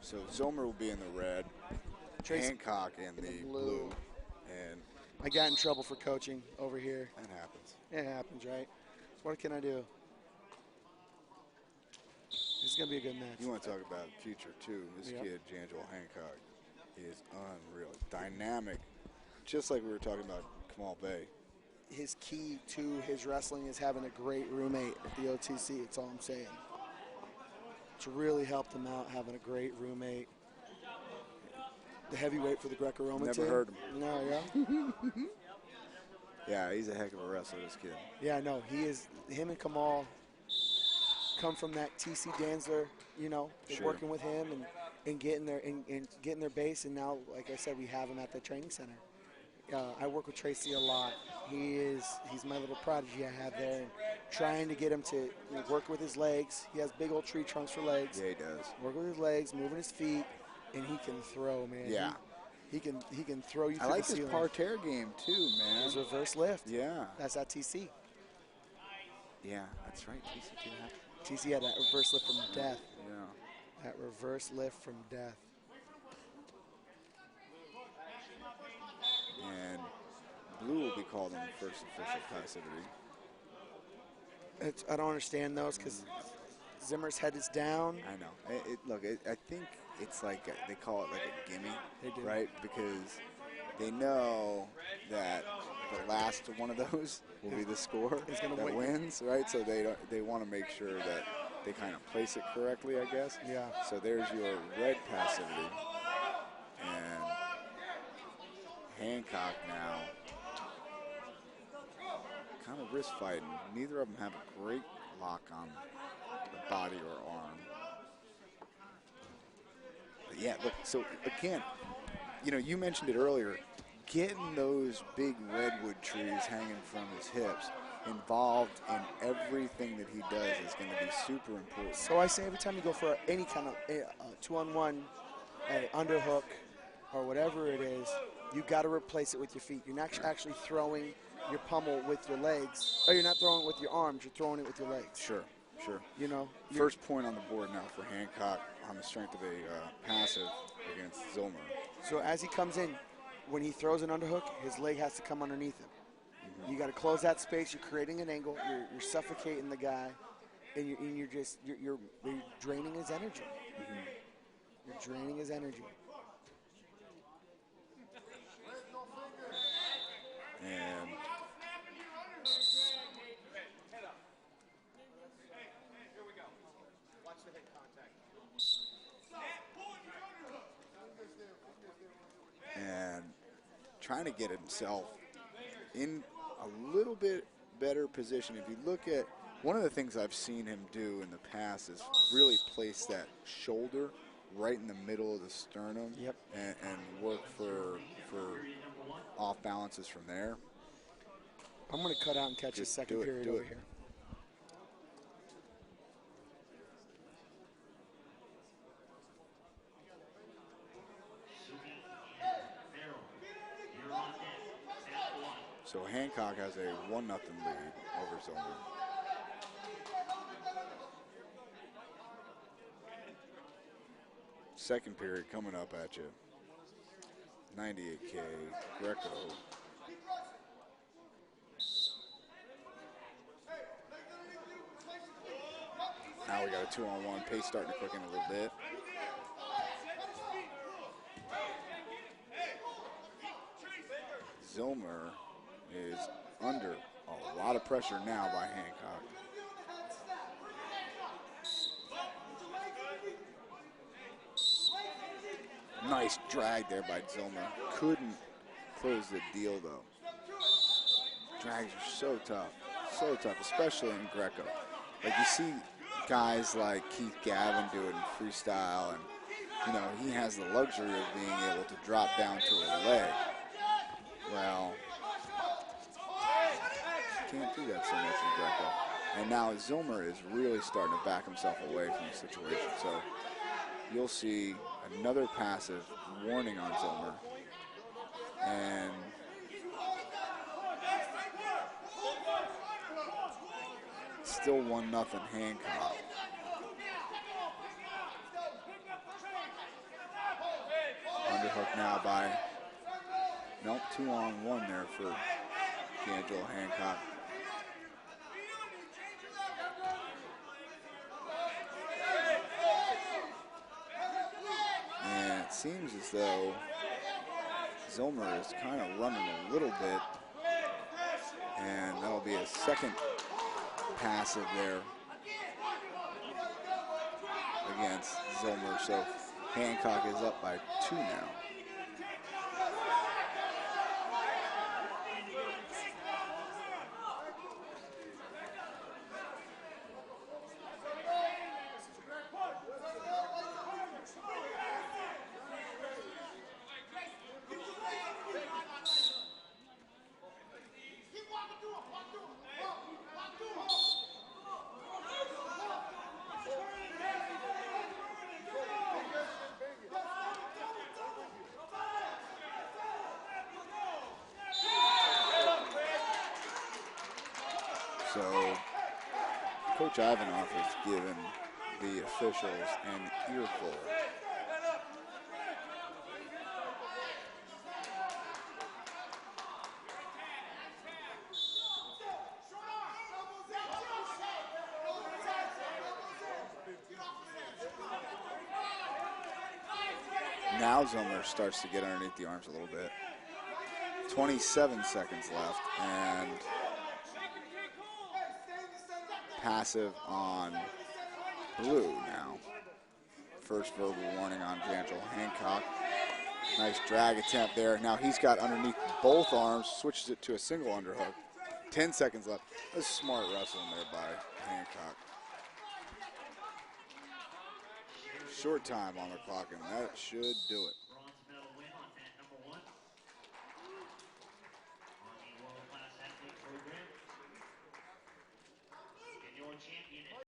So Zillmer will be in the red, Hancock in the blue. And I got in trouble for coaching over here. that happens. It happens, right? What can I do? This is going to be a good match. You want to talk about the future, too. This kid, Angelo Hancock, is unreal. Dynamic, just like we were talking about Kamal Bay. His key to his wrestling is having a great roommate at the OTC. That's all I'm saying. It's really helped him out, having a great roommate. The heavyweight for the Greco-Roman team. Never heard him. No, yeah? Yeah, he's a heck of a wrestler, this kid. Yeah, no, he is. Him and Kamal come from that TC Danzler, you know, working with him and getting their base. And now, like I said, we have him at the training center. I work with Tracy a lot. He's my little prodigy I have there, and trying to get him to work with his legs. He has big old tree trunks for legs. Yeah, he does. Work with his legs, moving his feet, and he can throw, man. Yeah. He can throw you through I like the his ceiling. parterre game too, man. His reverse lift. Yeah. That's at TC. Yeah, that's right. TC had that reverse lift from death. Yeah. That reverse lift from death. And blue will be called in the first official passivity. I don't understand those because Zimmer's head is down. I know. Look, I think it's like they call it like a gimme, They do. right? Because they know that the last one of those will be the score that wins, right? So they want to make sure that they kind of place it correctly, I guess. Yeah. So there's your red passivity. And Hancock now kind of wrist fighting. Neither of them have a great lock on the body or arm. But yeah, look, so again, you mentioned it earlier, getting those big redwood trees hanging from his hips involved in everything that he does is going to be super important. So I say every time you go for any kind of two-on-one, underhook, or whatever it is, you got to replace it with your feet. You're not actually throwing your pummel with your legs, or you're not throwing it with your arms. You're throwing it with your legs. Sure. First point on the board now for Hancock on the strength of a passive against Zillmer. So as he comes in, when he throws an underhook, his leg has to come underneath him. Mm-hmm. You got to close that space. You're creating an angle. You're suffocating the guy, and you're draining his energy. Mm-hmm. You're draining his energy. And trying to get himself in a little bit better position. If you look at one of the things I've seen him do in the past is really place that shoulder right in the middle of the sternum. Yep. and work for off balances from there. I'm going to cut out and catch his second period over here. So Hancock has a 1-0 lead over Zillmer. Second period coming up at you. 98K, Greco. Now we got a 2-on-1, pace starting to quicken a little bit. Zillmer is under a lot of pressure now by Hancock. Nice drag there by Zillmer. Couldn't close the deal though. Drags are so tough, especially in Greco. Like you see guys like Keith Gavin do it in freestyle, and he has the luxury of being able to drop down to a leg. Well, can't do that so much in Greco. And now Zillmer is really starting to back himself away from the situation. So you'll see another passive warning on Zillmer. And still 1-0 Hancock. now by, nope, 2-on-1 there for Angelo Hancock. And it seems as though Zillmer is kind of running a little bit, and that'll be a second passive there against Zillmer. So Hancock is up by 2 now. So Coach Ivanoff has given the officials an earful. Now Zillmer starts to get underneath the arms a little bit. 27 seconds left, and passive on blue now. First verbal warning on Angelo Hancock. Nice drag attempt there. Now he's got underneath both arms, switches it to a single underhook. 10 seconds left. A smart wrestling there by Hancock. Short time on the clock, and that should do it.